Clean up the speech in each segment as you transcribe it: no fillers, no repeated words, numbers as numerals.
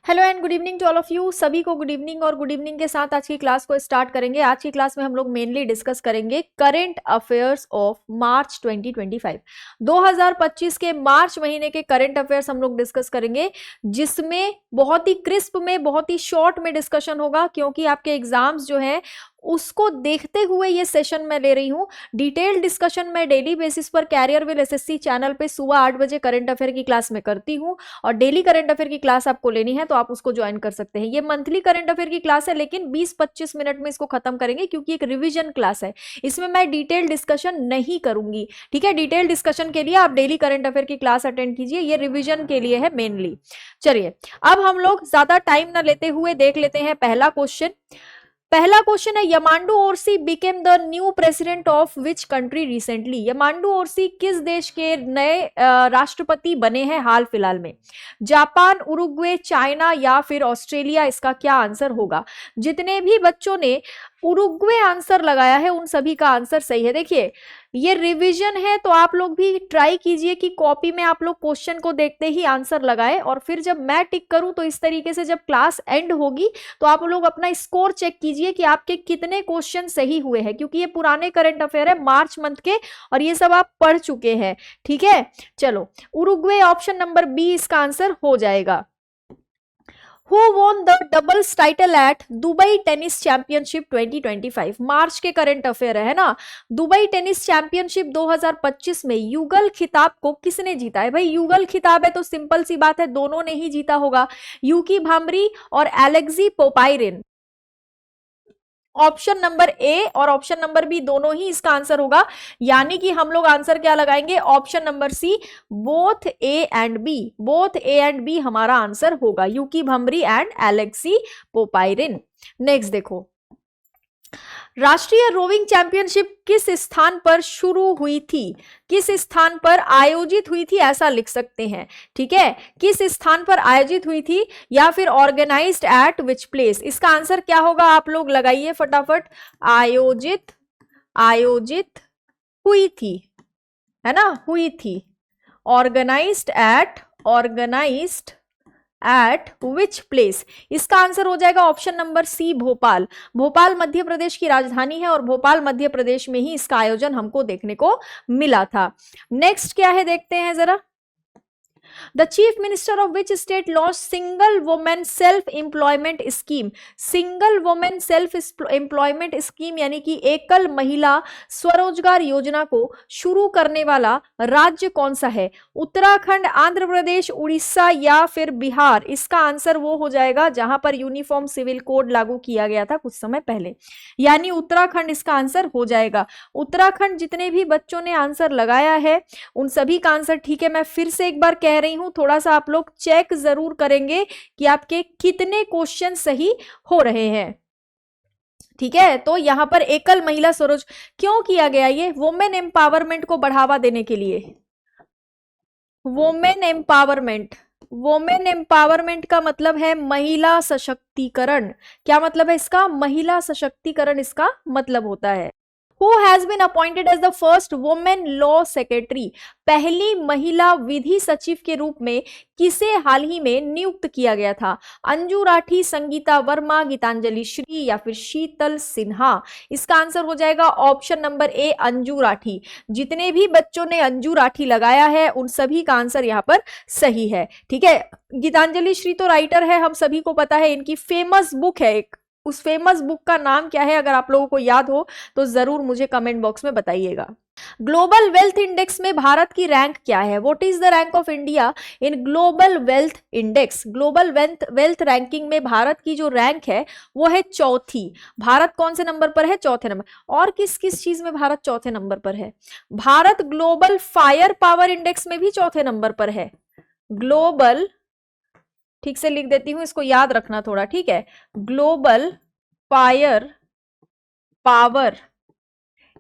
Hello and good evening to all of you. सभी को good evening. और good evening के साथ आज की क्लास को स्टार्ट करेंगे। आज की क्लास में हम लोग मेनली डिस्कस करेंगे करंट अफेयर्स ऑफ मार्च 2025। 2025 के मार्च महीने के करंट अफेयर्स हम लोग डिस्कस करेंगे, जिसमें बहुत ही क्रिस्प में, बहुत ही शॉर्ट में डिस्कशन होगा, क्योंकि आपके एग्जाम्स जो है उसको देखते हुए ये सेशन मैं ले रही हूं। डिटेल डिस्कशन मैं डेली बेसिस पर कैरियर विल एसएससी चैनल पे सुबह 8 बजे करंट अफेयर की क्लास में करती हूं, और डेली करंट अफेयर की क्लास आपको लेनी है तो आप उसको ज्वाइन कर सकते हैं। ये मंथली करंट अफेयर की क्लास है, लेकिन 20-25 मिनट में इसको खत्म करेंगे, क्योंकि एक रिवीजन क्लास है। इसमें मैं डिटेल डिस्कशन नहीं करूंगी, ठीक है। डिटेल डिस्कशन के लिए आप डेली करंट अफेयर की क्लास अटेंड कीजिए, ये रिवीजन के लिए है मेनली। चलिए अब हम लोग ज्यादा टाइम ना लेते हुए देख लेते हैं पहला क्वेश्चन। पहला क्वेश्चन है, Yamandu Orsi became the new president of which country recently. Yamandu Orsi किस देश के नए राष्ट्रपति बने हैं हाल फिलहाल में? जापान, उरुग्वे, चाइना या फिर ऑस्ट्रेलिया? इसका क्या आंसर होगा? जितने भी बच्चों ने उरुग्वे आंसर लगाया है उन सभी का आंसर सही है। देखिए ये रिवीजन है, तो आप लोग भी ट्राई कीजिए कि कॉपी में आप लोग क्वेश्चन को देखते ही आंसर लगाएं, और फिर जब मैं टिक करूं तो इस तरीके से जब क्लास एंड होगी तो आप लोग अपना स्कोर चेक कीजिए कि आपके कितने क्वेश्चन सही हुए हैं, क्योंकि ये पुराने करंट अफेयर है मार्च मंथ के, और ये सब आप पढ़ चुके हैं, ठीक है। चलो उरुग्वे ऑप्शन नंबर बी इसका आंसर हो जाएगा। Who won the doubles title at Dubai tennis championship 2025? मार्च के करंट अफेयर है ना। दुबई टेनिस चैंपियनशिप 2025 में युगल खिताब को किसने जीता है? भाई युगल खिताब है तो सिंपल सी बात है, दोनों ने ही जीता होगा, यूकी भाम्बरी और एलेक्सी पोपायरिन। ऑप्शन नंबर ए और ऑप्शन नंबर बी दोनों ही इसका आंसर होगा, यानी कि हम लोग आंसर क्या लगाएंगे? Option number C, both A and B. Both A and B हमारा आंसर होगा, Yuki Bhambri and Alexei Popyrin. Next देखो, राष्ट्रीय रोविंग चैंपियनशिप किस स्थान पर शुरू हुई थी? किस स्थान पर आयोजित हुई थी, ऐसा लिख सकते हैं, ठीक है। किस स्थान पर आयोजित हुई थी या फिर ऑर्गेनाइज्ड एट विच प्लेस? इसका आंसर क्या होगा आप लोग लगाइए फटाफट। आयोजित, आयोजित हुई थी, है ना, हुई थी। Organised at, organised at which place? इसका आंसर हो जाएगा option number C, Bhopal. Bhopal Madhya Pradesh की राजधानी है, और भोपाल मध्य प्रदेश में ही इसका आयोजन हमको देखने को मिला था। नेक्स्ट क्या है देखते हैं जरा। The chief minister of which state launched single woman self employment scheme? Single women self employment scheme यानी कि एकल महिला स्वरोजगार योजना को शुरू करने वाला राज्य कौन सा है? उत्तराखंड, आंध्र प्रदेश, उड़ीसा या फिर बिहार? इसका आंसर वो हो जाएगा जहां पर यूनिफॉर्म सिविल कोड लागू किया गया था कुछ समय पहले, यानी उत्तराखंड इसका आंसर हो जाएगा। उत्तराखंड जितने भी बच्चों ने आंसर लगाया है उन सभी का आंसर ठीक है। मैं फिर से एक बार कह रही हूं, थोड़ा सा आप लोग चेक जरूर करेंगे कि आपके कितने क्वेश्चन सही हो रहे हैं, ठीक है। तो यहां पर एकल महिला स्वरोज क्यों किया गया? ये वुमेन एम्पावरमेंट को बढ़ावा देने के लिए। वुमेन एम्पावरमेंट, वुमेन एम्पावरमेंट का मतलब है महिला सशक्तिकरण। क्या मतलब है इसका? महिला सशक्तिकरण इसका मतलब होता है। Who has been appointed as the first woman law secretary? पहली महिला विधि सचिव के रूप में किसे हाल ही में नियुक्त किया गया था? अंजू राठी, संगीता वर्मा, गीतांजलि श्री या फिर शीतल सिन्हा? इसका आंसर हो जाएगा ऑप्शन नंबर ए, अंजू राठी। जितने भी बच्चों ने अंजू राठी लगाया है उन सभी का आंसर यहाँ पर सही है, ठीक है। गीतांजलि श्री तो राइटर है, हम सभी को पता है, इनकी फेमस बुक है एक, उस फेमस बुक का नाम क्या है? अगर आप लोगों को याद हो तो जरूर मुझे कमेंट बॉक्स में बताइएगा। ग्लोबल वेल्थ इंडेक्स में भारत की रैंक क्या है? What is the rank of India in global wealth index? Global wealth ranking में भारत की जो रैंक है वो है चौथी। भारत कौन से नंबर पर है? चौथे नंबर। और किस किस चीज में भारत चौथे नंबर पर है? Bharat global fire power index में भी चौथे नंबर पर है। ग्लोबल, ठीक से लिख देती हूं, इसको याद रखना थोड़ा, ठीक है। ग्लोबल फायर पावर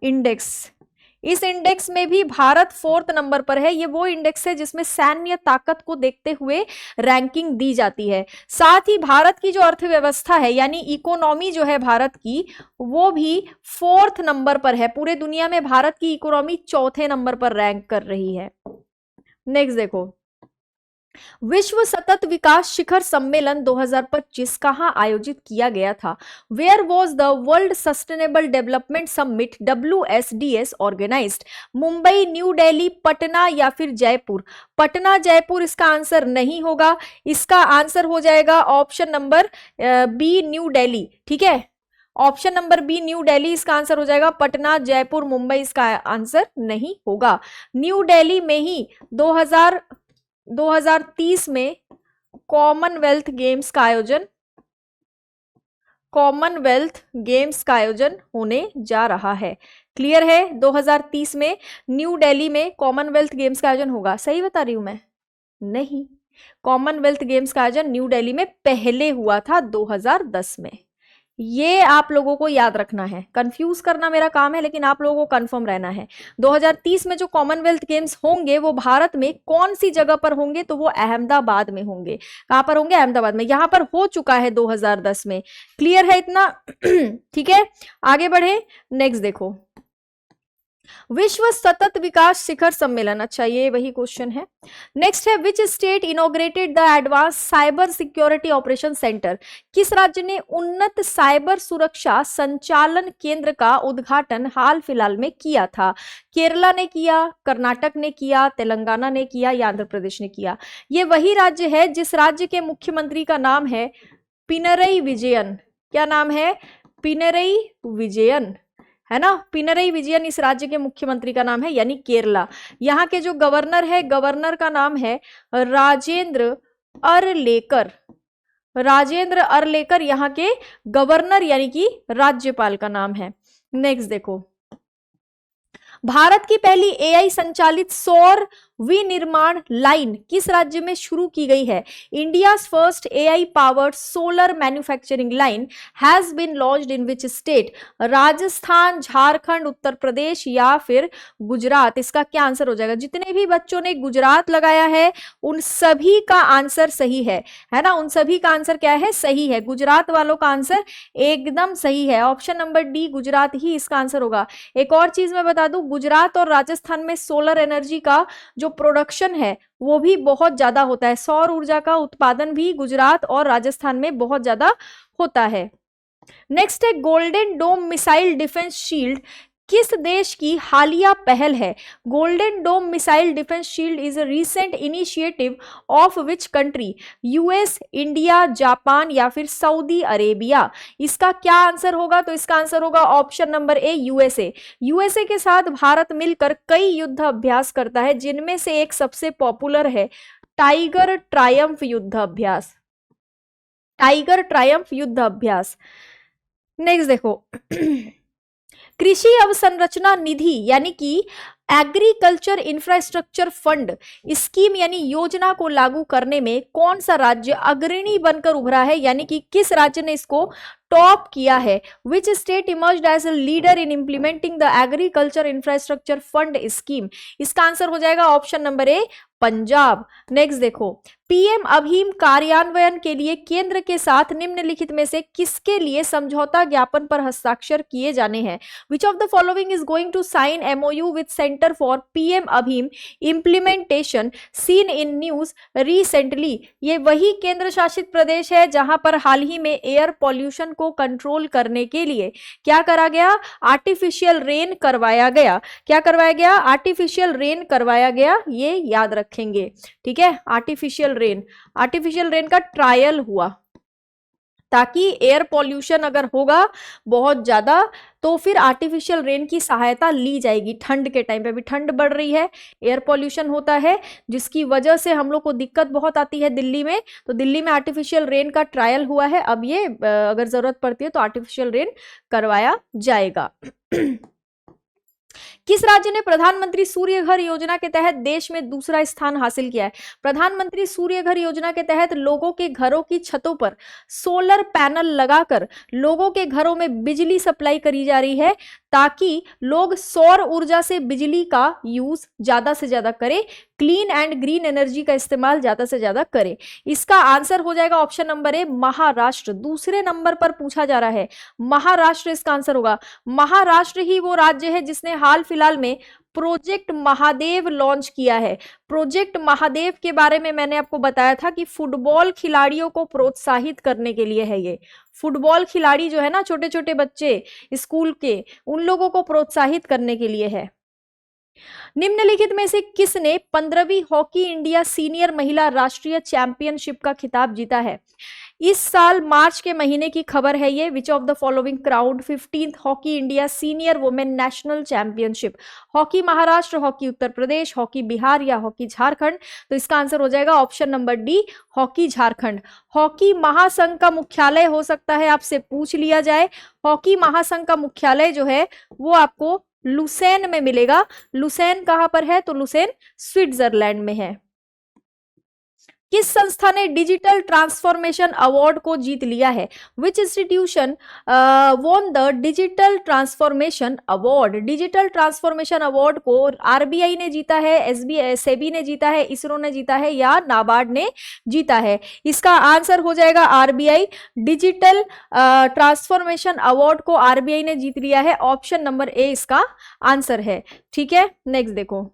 इंडेक्स, इस इंडेक्स में भी भारत 4th नंबर पर है। ये वो इंडेक्स है जिसमें सैन्य ताकत को देखते हुए रैंकिंग दी जाती है। साथ ही भारत की जो अर्थव्यवस्था है यानी इकोनॉमी जो है भारत की, वो भी 4th नंबर पर है। पूरे दुनिया में भारत की इकोनॉमी 4थे नंबर पर रैंक कर रही है। नेक्स्ट देखो, विश्व सतत विकास शिखर सम्मेलन 2025 कहां आयोजित किया गया था? Where was the world sustainable development summit WSDS organised? Mumbai, New Delhi, Patna या फिर जयपुर? पटना, जयपुर इसका आंसर नहीं होगा। इसका आंसर हो जाएगा option number B, new Delhi. ठीक है, option number B new Delhi इसका आंसर हो जाएगा। पटना, जयपुर, मुंबई इसका आंसर नहीं होगा। न्यू दिल्ली में ही 2030 में कॉमनवेल्थ गेम्स का आयोजन होने जा रहा है। क्लियर है? 2030 में न्यू दिल्ली में कॉमनवेल्थ गेम्स का आयोजन होगा। सही बता रही हूं मैं? नहीं, कॉमनवेल्थ गेम्स का आयोजन न्यू दिल्ली में पहले हुआ था 2010 में। ये आप लोगों को याद रखना है, कंफ्यूज करना मेरा काम है, लेकिन आप लोगों को कंफर्म रहना है। 2030 में जो कॉमनवेल्थ गेम्स होंगे वो भारत में कौन सी जगह पर होंगे? तो वो अहमदाबाद में होंगे। कहां पर होंगे? अहमदाबाद में। यहां पर हो चुका है 2010 में। क्लियर है इतना? ठीक है, आगे बढ़े। नेक्स्ट देखो, विश्व सतत विकास शिखर सम्मेलन, अच्छा ये वही क्वेश्चन है। नेक्स्ट है, which state inaugurated the advance cyber security operation centre? किस राज्य ने उन्नत साइबर सुरक्षा संचालन केंद्र का उद्घाटन हाल फिलहाल में किया था? केरला ने किया, कर्नाटक ने किया, तेलंगाना ने किया या आंध्र प्रदेश ने किया? ये वही राज्य है जिस राज्य के मुख्यमंत्री का नाम है पिनरई विजयन। क्या नाम है? पिनरई विजयन, है ना? पिनरई विजयन इस राज्य के मुख्यमंत्री का नाम है, यानी केरला। यहाँ के जो गवर्नर है, गवर्नर का नाम है राजेंद्र अरलेकर। राजेंद्र अरलेकर यहाँ के गवर्नर यानी कि राज्यपाल का नाम है। नेक्स्ट देखो, भारत की पहली AI संचालित सौर विनिर्माण लाइन किस राज्य में शुरू की गई है? India's first AI powered solar manufacturing line has been launched in which state? Rajasthan, Jharkhand, Uttar Pradesh या फिर गुजरात? इसका क्या आंसर हो जाएगा? जितने भी बच्चों ने गुजरात लगाया है उन सभी का आंसर सही है ना? उन सभी का आंसर क्या है? सही है। गुजरात वालों का आंसर एकदम सही है। ऑप्शन नंबर डी गुजरात ही इसका आंसर होगा। एक और चीज मैं बता दूं, गुजरात और राजस्थान में सोलर एनर्जी का जो प्रोडक्शन है वो भी बहुत ज्यादा होता है। सौर ऊर्जा का उत्पादन भी गुजरात और राजस्थान में बहुत ज्यादा होता है। नेक्स्ट है, golden dome missile defence shield किस देश की हालिया पहल है? Golden dome missile defence shield is a recent initiative of which country? US, India, Japan या फिर सऊदी अरेबिया? इसका क्या आंसर होगा? तो इसका आंसर होगा ऑप्शन नंबर ए USA। USA के साथ भारत मिलकर कई युद्ध अभ्यास करता है, जिनमें से एक सबसे पॉपुलर है टाइगर ट्रायम्फ युद्ध अभ्यास। टाइगर ट्रायम्फ युद्ध अभ्यास। नेक्स्ट देखो, कृषि अवसंरचना निधि यानी कि एग्रीकल्चर इंफ्रास्ट्रक्चर फंड स्कीम यानी योजना को लागू करने में कौन सा राज्य अग्रणी बनकर उभरा है? यानी कि किस राज्य ने इसको टॉप किया है? Which state emerged as a leader in implementing the agriculture infrastructure fund scheme? इसका आंसर हो जाएगा option number A Punjab. Next देखो, पीएम अभीम कार्यान्वयन के लिए केंद्र के साथ निम्नलिखित में से किसके लिए समझौता ज्ञापन पर हस्ताक्षर किए जाने हैं? Which of the following is going to sign MOU with centre for PM अभीम implementation seen in news recently? ये वही केंद्र शासित प्रदेश है जहां पर हाल ही में एयर पॉल्यूशन को कंट्रोल करने के लिए क्या करा गया? आर्टिफिशियल रेन करवाया गया। क्या करवाया गया? आर्टिफिशियल रेन करवाया गया। ये याद रखेंगे, ठीक है? आर्टिफिशियल रेन का ट्रायल हुआ ताकि एयर पॉल्यूशन अगर होगा बहुत ज्यादा तो फिर आर्टिफिशियल रेन की सहायता ली जाएगी। ठंड के टाइम पे, अभी ठंड बढ़ रही है, एयर पॉल्यूशन होता है जिसकी वजह से हम लोग को दिक्कत बहुत आती है दिल्ली में, तो दिल्ली में आर्टिफिशियल रेन का ट्रायल हुआ है। अब ये अगर जरूरत पड़ती है तो आर्टिफिशियल रेन करवाया जाएगा। किस राज्य ने प्रधानमंत्री सूर्य घर योजना के तहत देश में दूसरा स्थान हासिल किया है? प्रधानमंत्री सूर्य घर योजना के तहत लोगों के घरों की छतों पर सोलर पैनल लगाकर लोगों के घरों में बिजली सप्लाई करी जा रही है ताकि लोग सौर ऊर्जा से बिजली का यूज ज्यादा से ज्यादा करें, क्लीन एंड ग्रीन एनर्जी का इस्तेमाल ज्यादा से ज्यादा करें। इसका आंसर हो जाएगा ऑप्शन नंबर ए महाराष्ट्र। दूसरे नंबर पर पूछा जा रहा है, महाराष्ट्र इसका आंसर होगा। महाराष्ट्र ही वो राज्य है जिसने हाल फिलहाल में प्रोजेक्ट महादेव लॉन्च किया है। प्रोजेक्ट महादेव के बारे में मैंने आपको बताया था कि फुटबॉल खिलाड़ियों को प्रोत्साहित करने के लिए है। ये फुटबॉल खिलाड़ी जो है ना, छोटे छोटे बच्चे स्कूल के, उन लोगों को प्रोत्साहित करने के लिए है। निम्नलिखित में से किसने 15वीं हॉकी इंडिया सीनियर महिला राष्ट्रीय चैंपियनशिप का खिताब जीता है? इस साल मार्च के महीने की खबर है ये। विच of the following crowd 15th hockey India senior women national championship? Hockey Maharashtra, hockey Uttar Pradesh, hockey Bihar या हॉकी झारखंड? तो इसका आंसर हो जाएगा option number D, hockey Jharkhand. Hockey महासंघ का मुख्यालय हो सकता है आपसे पूछ लिया जाए। हॉकी महासंघ का मुख्यालय जो है वो आपको लुसेन में मिलेगा। लुसेन कहां पर है? तो लुसेन स्विट्जरलैंड में है। किस संस्था ने डिजिटल ट्रांसफॉर्मेशन अवार्ड को जीत लिया है? विच institution won the digital transformation award? Digital transformation award को आरबीआई ने जीता है, एसबीआई, सेबी ने जीता है, इसरो ने जीता है या नाबार्ड ने जीता है? इसका आंसर हो जाएगा आरबीआई। डिजिटल ट्रांसफॉर्मेशन अवार्ड को आरबीआई ने जीत लिया है। ऑप्शन नंबर ए इसका आंसर है। ठीक है, नेक्स्ट देखो।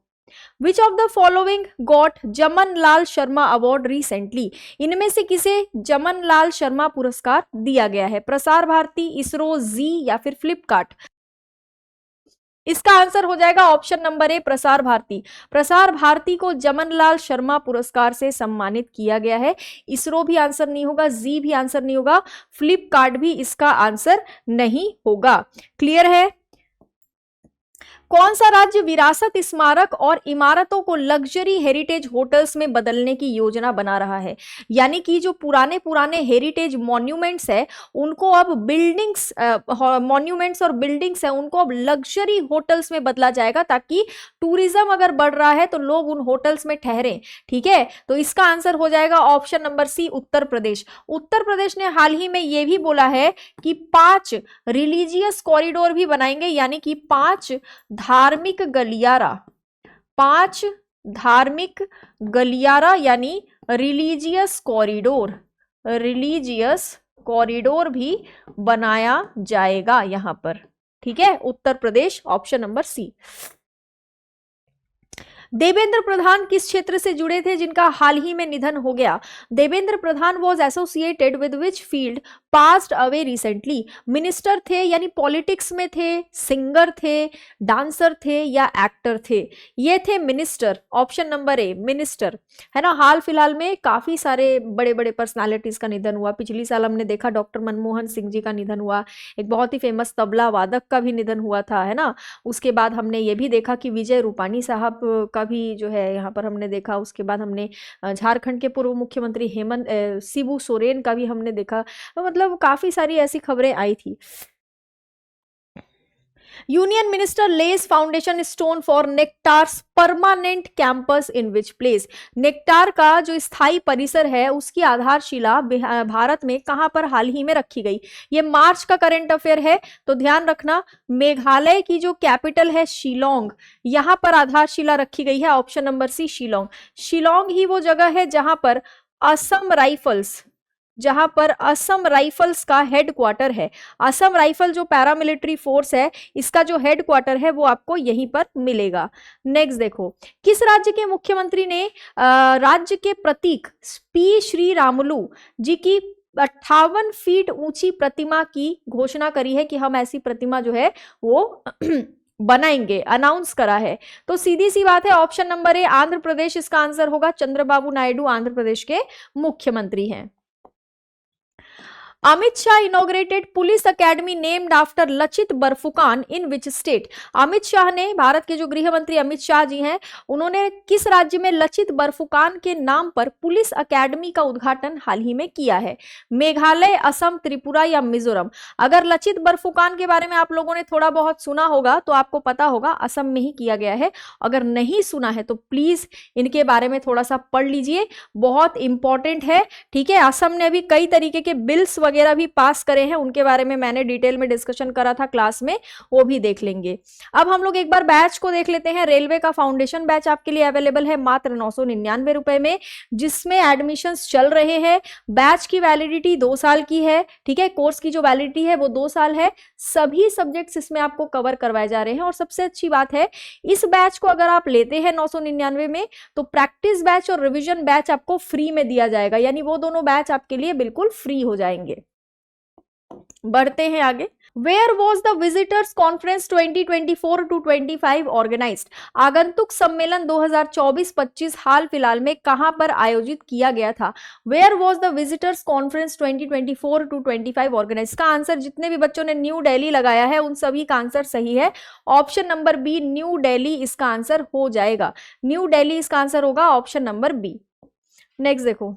Which of the following got जमन लाल शर्मा अवार्ड रिसेंटली? इनमें से किसे जमन लाल शर्मा पुरस्कार दिया गया है? प्रसार भारती, इसरो, जी या फिर फ्लिपकार्ट? इसका आंसर हो जाएगा ऑप्शन नंबर ए, प्रसार भारती। प्रसार भारती को जमन लाल शर्मा पुरस्कार से सम्मानित किया गया है। इसरो भी आंसर नहीं होगा, जी भी आंसर नहीं होगा, फ्लिपकार्ट भी इसका आंसर नहीं होगा। क्लियर है? कौन सा राज्य विरासत स्मारक और इमारतों को लग्जरी हेरिटेज होटल्स में बदलने की योजना बना रहा है? यानी कि जो पुराने पुराने हेरिटेज मॉन्यूमेंट्स है उनको अब बिल्डिंग्स, मॉन्यूमेंट्स और बिल्डिंग्स है उनको अब लग्जरी होटल्स में बदला जाएगा, ताकि टूरिज्म अगर बढ़ रहा है तो लोग उन होटल्स में ठहरें। ठीक है, तो इसका आंसर हो जाएगा ऑप्शन नंबर सी, उत्तर प्रदेश। उत्तर प्रदेश ने हाल ही में यह भी बोला है कि 5 रिलीजियस कॉरिडोर भी बनाएंगे, यानी कि 5 धार्मिक गलियारा, 5 धार्मिक गलियारा यानी रिलीजियस कॉरिडोर, रिलीजियस कॉरिडोर भी बनाया जाएगा यहां पर। ठीक है, उत्तर प्रदेश, ऑप्शन नंबर सी। देवेंद्र प्रधान किस क्षेत्र से जुड़े थे जिनका हाल ही में निधन हो गया? Devendra Pradhan was associated with which field passed away recently? Minister थे यानी पॉलिटिक्स में थे, सिंगर थे, डांसर थे या एक्टर थे? ये थे मिनिस्टर, ऑप्शन नंबर ए, मिनिस्टर। है ना, हाल फिलहाल में काफी सारे बड़े बड़े पर्सनालिटीज का निधन हुआ। पिछली साल हमने देखा डॉक्टर मनमोहन सिंह जी का निधन हुआ, एक बहुत ही फेमस तबला वादक का भी निधन हुआ था, है ना। उसके बाद हमने ये भी देखा कि विजय रूपानी साहब का भी जो है यहाँ पर हमने देखा। उसके बाद हमने झारखंड के पूर्व मुख्यमंत्री हेमंत शिबू सोरेन का भी हमने देखा। मतलब काफी सारी ऐसी खबरें आई थी। Union minister lays foundation stone for NECTAR's permanent campus in which place? NECTAR का जो स्थायी परिसर है उसकी आधारशिला भारत में कहां पर हाल ही में रखी गई? ये मार्च का करंट अफेयर है, तो ध्यान रखना। मेघालय की जो कैपिटल है शिलोंग, यहां पर आधारशिला रखी गई है। Option number C, Shillong. Shillong ही वो जगह है जहां पर असम राइफल्स का हेडक्वार्टर है। असम राइफल जो पैरामिलिट्री फोर्स है, इसका जो हेडक्वार्टर है वो आपको यहीं पर मिलेगा। नेक्स्ट देखो, किस राज्य के मुख्यमंत्री ने राज्य के प्रतीक पी श्री रामुलु जी की 58 फीट ऊंची प्रतिमा की घोषणा करी है कि हम ऐसी प्रतिमा जो है वो बनाएंगे, अनाउंस करा है? तो सीधी सी बात है, ऑप्शन नंबर ए, आंध्र प्रदेश इसका आंसर होगा। चंद्रबाबू नायडू आंध्र प्रदेश के मुख्यमंत्री हैं। Amit Shah inaugurated police academy named after Lachit Borphukan in which state? Amit Shah ने, भारत के जो गृह मंत्री अमित शाह जी हैं, उन्होंने किस राज्य में लचित बरफुकान के नाम पर पुलिस अकेडमी का उद्घाटन हाल ही में किया है? मेघालय, असम, त्रिपुरा या मिजोरम? अगर लचित बरफुकान के बारे में आप लोगों ने थोड़ा बहुत सुना होगा तो आपको पता होगा असम में ही किया गया है। अगर नहीं सुना है तो प्लीज इनके बारे में थोड़ा सा पढ़ लीजिए, बहुत इंपॉर्टेंट है। ठीक है, असम ने भी कई तरीके के बिल्स वगैरह भी पास करे हैं उनके बारे में मैंने डिटेल में डिस्कशन करा था क्लास में, वो भी देख लेंगे। अब हम लोग एक बार बैच को देख लेते हैं। रेलवे का फाउंडेशन बैच आपके लिए अवेलेबल है मात्र 999 रुपए में, जिसमें एडमिशंस चल रहे हैं। बैच की वैलिडिटी 2 साल की है, ठीक है। कोर्स की जो वैलिडिटी है वो 2 साल है। सभी सब्जेक्ट्स इसमें आपको कवर करवाए जा रहे हैं। और सबसे अच्छी बात है, इस बैच को अगर आप लेते हैं 999 में, तो प्रैक्टिस बैच और रिवीजन बैच आपको फ्री में दिया जाएगा, यानी वो दोनों बैच आपके लिए बिल्कुल फ्री हो जाएंगे। बढ़ते हैं आगे। Where was the visitors conference 2024-25 organised? आगंतुक सम्मेलन 2024-25 हाल फिलहाल में कहां पर आयोजित किया गया था? Where was the visitors conference 2024-25 organised? का आंसर, जितने भी बच्चों ने न्यू दिल्ली लगाया है उन सभी का आंसर सही है। Option number B new Delhi इसका आंसर हो जाएगा। न्यू दिल्ली इसका आंसर होगा ऑप्शन नंबर बी। नेक्स्ट देखो,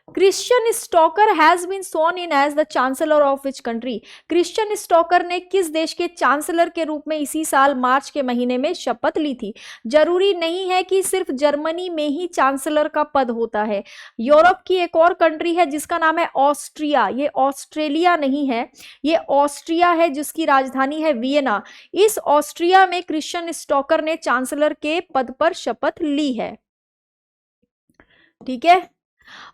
Christian Stocker has been sworn in as the chancellor of which country? Christian Stocker ने किस देश के चांसलर के रूप में इसी साल मार्च के महीने में शपथ ली थी? जरूरी नहीं है कि सिर्फ जर्मनी में ही चांसलर का पद होता है। यूरोप की एक और कंट्री है जिसका नाम है ऑस्ट्रिया। ये ऑस्ट्रेलिया नहीं है, ये ऑस्ट्रिया है जिसकी राजधानी है वियना। इस ऑस्ट्रिया में क्रिश्चियन स्टॉकर ने चांसलर के पद पर शपथ ली है, ठीक है।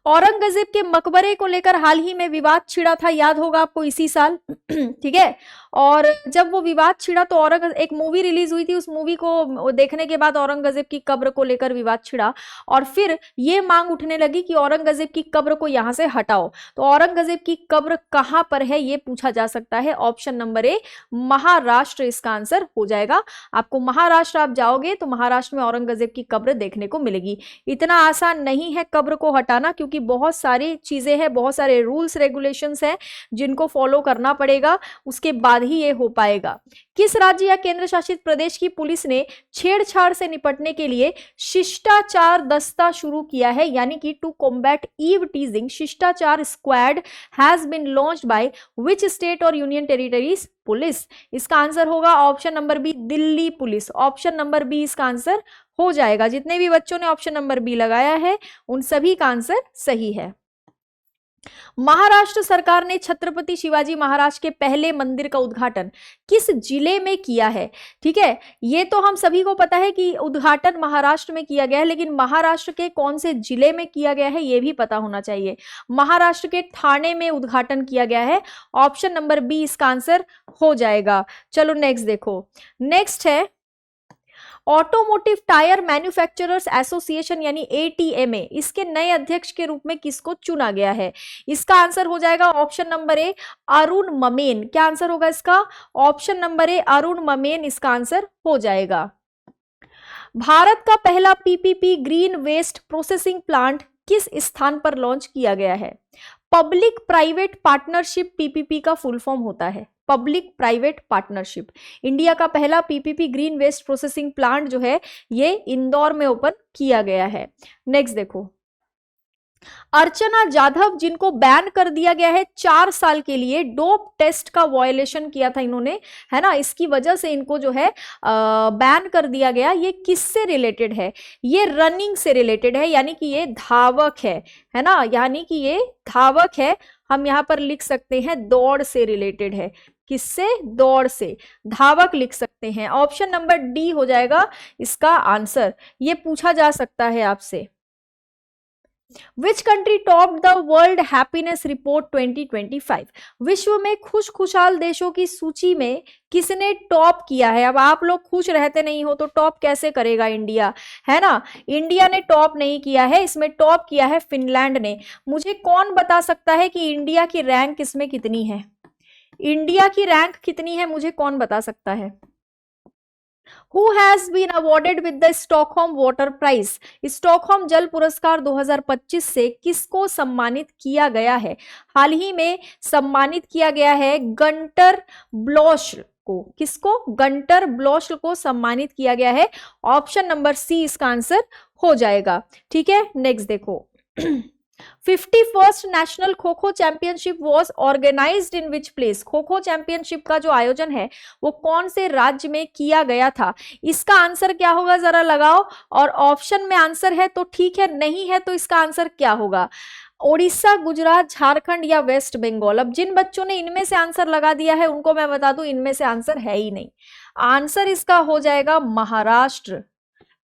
औरंगजेब के मकबरे को लेकर हाल ही में विवाद छिड़ा था, याद होगा आपको, इसी साल, ठीक है। और जब वो विवाद छिड़ा तो एक मूवी रिलीज हुई थी, उस मूवी को देखने के बाद औरंगजेब की कब्र को लेकर विवाद छिड़ा और फिर ये मांग उठने लगी कि औरंगजेब की कब्र को यहां से हटाओ। तो औरंगजेब की कब्र कहां पर है ये पूछा जा सकता है। ऑप्शन नंबर ए महाराष्ट्र इसका आंसर हो जाएगा। आपको महाराष्ट्र आप जाओगे तो महाराष्ट्र में औरंगजेब की कब्र देखने को मिलेगी। इतना आसान नहीं है कब्र को हटाना, क्योंकि बहुत सारी चीजें हैं, बहुत सारे रूल्स रेगुलेशंस हैं जिनको फॉलो करना पड़ेगा, उसके बाद ही ये हो पाएगा। किस राज्य या केंद्र शासित प्रदेश की पुलिस ने छेड़छाड़ से निपटने के लिए शिष्टाचार दस्ता शुरू किया है, यानी कि टू कॉम्बैट ईव टीजिंग शिष्टाचार squad has been launched by which state or union territories police? इसका आंसर होगा option number B Delhi police. Option number B इसका आंसर हो जाएगा। जितने भी बच्चों ने ऑप्शन नंबर बी लगाया है उन सभी का आंसर सही है। महाराष्ट्र सरकार ने छत्रपति शिवाजी महाराज के पहले मंदिर का उद्घाटन किस जिले में किया है? ठीक है, ये तो हम सभी को पता है कि उद्घाटन महाराष्ट्र में किया गया है, लेकिन महाराष्ट्र के कौन से जिले में किया गया है ये भी पता होना चाहिए। महाराष्ट्र के ठाणे में उद्घाटन किया गया है। ऑप्शन नंबर बी इसका आंसर हो जाएगा। चलो नेक्स्ट देखो, नेक्स्ट है ऑटोमोटिव टायर मैन्युफैक्चरर्स एसोसिएशन यानी ATMA, इसके नए अध्यक्ष के रूप में किसको चुना गया है? इसका आंसर हो जाएगा option number A Arun Mammen. क्या आंसर होगा इसका? Option number A Arun Mammen इसका आंसर हो जाएगा। भारत का पहला PPP green waste processing plant किस स्थान पर लॉन्च किया गया है? पब्लिक प्राइवेट पार्टनरशिप PPP का फुल फॉर्म होता है पब्लिक प्राइवेट पार्टनरशिप। इंडिया का पहला PPP green waste processing plant जो है ये इंदौर में ओपन किया गया है। नेक्स्ट देखो, अर्चना जाधव जिनको बैन कर दिया गया है 4 साल के लिए, डोप टेस्ट का वायलेशन किया था इन्होंने, है ना, इसकी वजह से इनको जो है बैन कर दिया गया। ये किससे रिलेटेड है? ये रनिंग से रिलेटेड है, यानी कि ये धावक है ना, यानी कि ये धावक है। हम यहाँ पर लिख सकते हैं दौड़ से रिलेटेड है। किससे? दौड़ से, धावक लिख सकते हैं। ऑप्शन नंबर डी हो जाएगा इसका आंसर। ये पूछा जा सकता है आपसे। Which country top the world happiness report 2025? विश्व में खुशहाल देशों की सूची में किसने टॉप किया है? अब आप लोग खुश रहते नहीं हो तो टॉप कैसे करेगा इंडिया, है ना। इंडिया ने टॉप नहीं किया है, इसमें टॉप किया है फिनलैंड ने। मुझे कौन बता सकता है कि इंडिया की रैंक इसमें कितनी है? इंडिया की रैंक कितनी है, मुझे कौन बता सकता है? Who has been awarded with the Stockholm Water Prize? Stockholm जल पुरस्कार 2025 से किसको सम्मानित किया गया है? हाल ही में सम्मानित किया गया है गंटर ब्लॉश्ल को। किसको? गंटर ब्लॉश्ल को सम्मानित किया गया है। ऑप्शन नंबर सी इसका आंसर हो जाएगा। ठीक है, नेक्स्ट देखो 51st national kho kho championship was organised in which place? Kho kho championship का जो आयोजन है वो कौन से राज्य में किया गया था? इसका आंसर क्या होगा जरा लगाओ, और ऑप्शन में आंसर है तो ठीक है, नहीं है तो इसका आंसर क्या होगा? ओडिशा, गुजरात, झारखंड या वेस्ट बंगाल। अब जिन बच्चों ने इनमें से आंसर लगा दिया है उनको मैं बता दूं इनमें से आंसर है ही नहीं। आंसर इसका हो जाएगा महाराष्ट्र।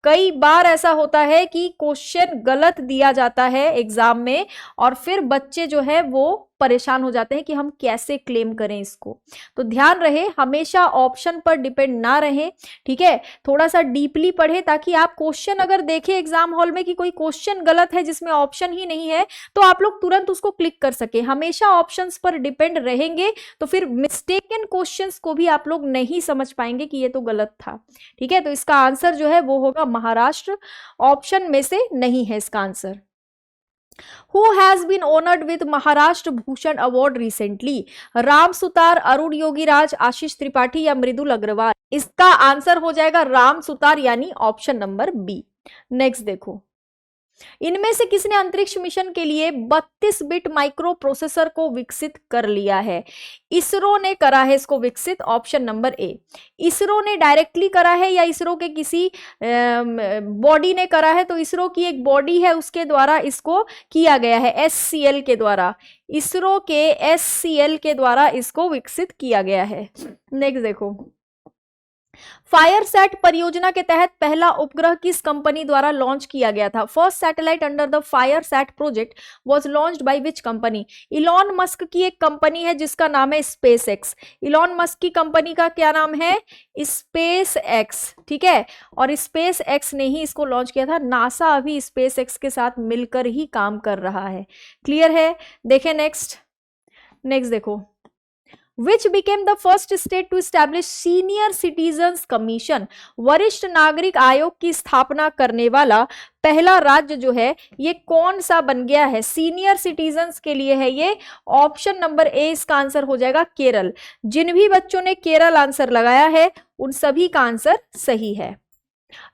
कई बार ऐसा होता है कि क्वेश्चन गलत दिया जाता है एग्जाम में और फिर बच्चे जो है वो परेशान हो जाते हैं कि हम कैसे क्लेम करें इसको। तो ध्यान रहे, हमेशा ऑप्शन पर डिपेंड ना रहे, ठीक है। थोड़ा सा डीपली पढ़े ताकि आप क्वेश्चन अगर देखें एग्जाम हॉल में कि कोई क्वेश्चन गलत है जिसमें ऑप्शन ही नहीं है तो आप लोग तुरंत उसको क्लिक कर सके। हमेशा ऑप्शंस पर डिपेंड रहेंगे तो फिर मिस्टेकन क्वेश्चंस को भी आप लोग नहीं समझ पाएंगे कि ये तो गलत था, ठीक है। तो इसका आंसर जो है वो होगा महाराष्ट्र, ऑप्शन में से नहीं है इसका answer. Who has been honored with Maharashtra Bhushan award recently? Ram Sutar, Arun Yogiraj, Ashish Tripathi या मृदुल अग्रवाल। इसका आंसर हो जाएगा राम सुतार यानी ऑप्शन नंबर बी। नेक्स्ट देखो, इनमें से किसने अंतरिक्ष मिशन के लिए 32 बिट माइक्रो प्रोसेसर को विकसित कर लिया है? इसरो ने करा है इसको विकसित, ऑप्शन नंबर ए। इसरो ने डायरेक्टली करा है या इसरो के किसी बॉडी ने करा है? तो इसरो की एक बॉडी है उसके द्वारा इसको किया गया है, एससीएल के द्वारा। इसरो के एससीएल के द्वारा इसको विकसित किया गया है। नेक्स्ट देखो, फायरसैट परियोजना के तहत पहला उपग्रह किस कंपनी द्वारा लॉन्च किया गया था? First satellite under the FireSat project was launched by which company? Elon Musk की एक कंपनी है जिसका नाम है स्पेस एक्स। इलॉन मस्क की कंपनी का क्या नाम है? स्पेस एक्स, ठीक है। और स्पेस एक्स ने ही इसको लॉन्च किया था। नासा अभी स्पेस एक्स के साथ मिलकर ही काम कर रहा है। क्लियर है? देखें नेक्स्ट देखो, Which became the first state to establish Senior Citizens Commission? वरिष्ठ नागरिक आयोग की स्थापना करने वाला पहला राज्य जो है ये कौन सा बन गया है? सीनियर सिटीजन्स के लिए है ये, ऑप्शन नंबर ए इसका आंसर हो जाएगा केरल। जिन भी बच्चों ने केरल आंसर लगाया है उन सभी का आंसर सही है।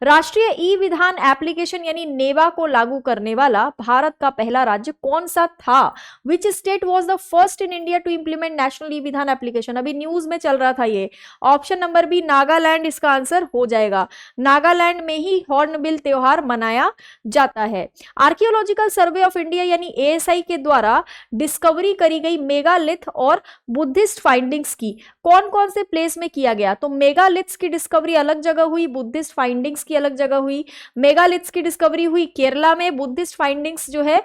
राष्ट्रीय ई विधान एप्लीकेशन यानी नेवा को लागू करने वाला भारत का पहला राज्य कौन सा था? Which state was the first in India to implement national E Vidhan application? अभी न्यूज में चल रहा था ये, ऑप्शन नंबर बी नागालैंड इसका आंसर हो जाएगा। नागालैंड में ही हॉर्नबिल त्योहार मनाया जाता है। आर्कियोलॉजिकल सर्वे ऑफ इंडिया यानी एएसआई के द्वारा डिस्कवरी करी गई मेगालिथ और बुद्धिस्ट फाइंडिंग्स की कौन कौन से प्लेस में किया गया? तो मेगालिथ्स की डिस्कवरी अलग जगह हुई, बुद्धिस्ट फाइंडिंग्स की अलग जगह हुई। मेगालिथ्स की डिस्कवरी हुई केरला में, बुद्धिस्ट फाइंडिंग्स जो है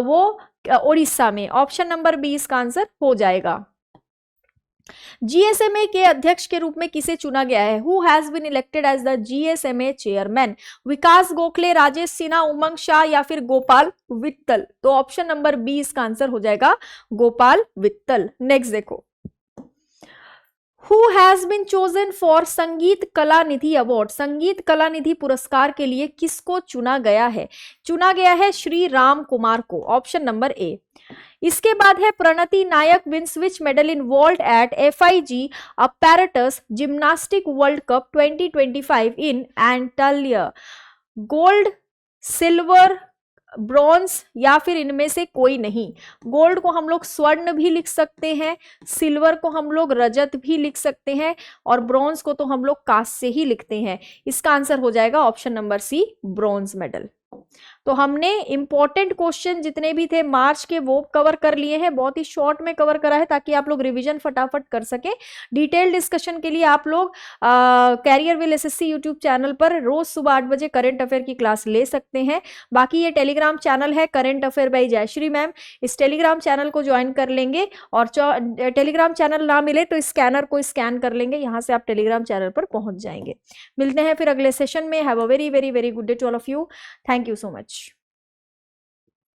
वो ओडिशा में। ऑप्शन नंबर बी इसका आंसर हो जाएगा। जीएसएमए के अध्यक्ष के रूप में किसे चुना गया है? Who has been elected as the GSMA chairman? Vikas Gokhale, Rajesh Sinha, Umang Shah या फिर गोपाल वित्तल? तो ऑप्शन नंबर बी इसका आंसर हो जाएगा गोपाल वित्तल। नेक्स्ट देखो, Who has been chosen for संगीत कला निधि अवार्ड? संगीत कला निधि पुरस्कार के लिए किसको चुना गया है? चुना गया है श्री राम कुमार को, ऑप्शन नंबर ए। इसके बाद है Pranati Nayak wins which medal in vault at FIG apparatus gymnastics world cup 2025 इन एंटाल्या? गोल्ड, सिल्वर, ब्रॉन्ज या फिर इनमें से कोई नहीं। गोल्ड को हम लोग स्वर्ण भी लिख सकते हैं, सिल्वर को हम लोग रजत भी लिख सकते हैं और ब्रॉन्ज को तो हम लोग कांस्य ही लिखते हैं। इसका आंसर हो जाएगा option number C, bronze medal. तो हमने इंपॉर्टेंट क्वेश्चन जितने भी थे मार्च के वो कवर कर लिए हैं, बहुत ही शॉर्ट में कवर करा है ताकि आप लोग रिवीजन फटाफट कर सके। डिटेल डिस्कशन के लिए आप लोग Careerwill SSC YouTube channel पर रोज सुबह 8 बजे करंट अफेयर की क्लास ले सकते हैं। बाकी ये टेलीग्राम चैनल है current affair by Jayshree ma'am, इस टेलीग्राम चैनल को ज्वाइन कर लेंगे और टेलीग्राम चैनल ना मिले तो स्कैनर को स्कैन कर लेंगे, यहाँ से आप टेलीग्राम चैनल पर पहुंच जाएंगे। मिलते हैं फिर अगले सेशन में। Have a very very very good day to all of you. Thank you so much.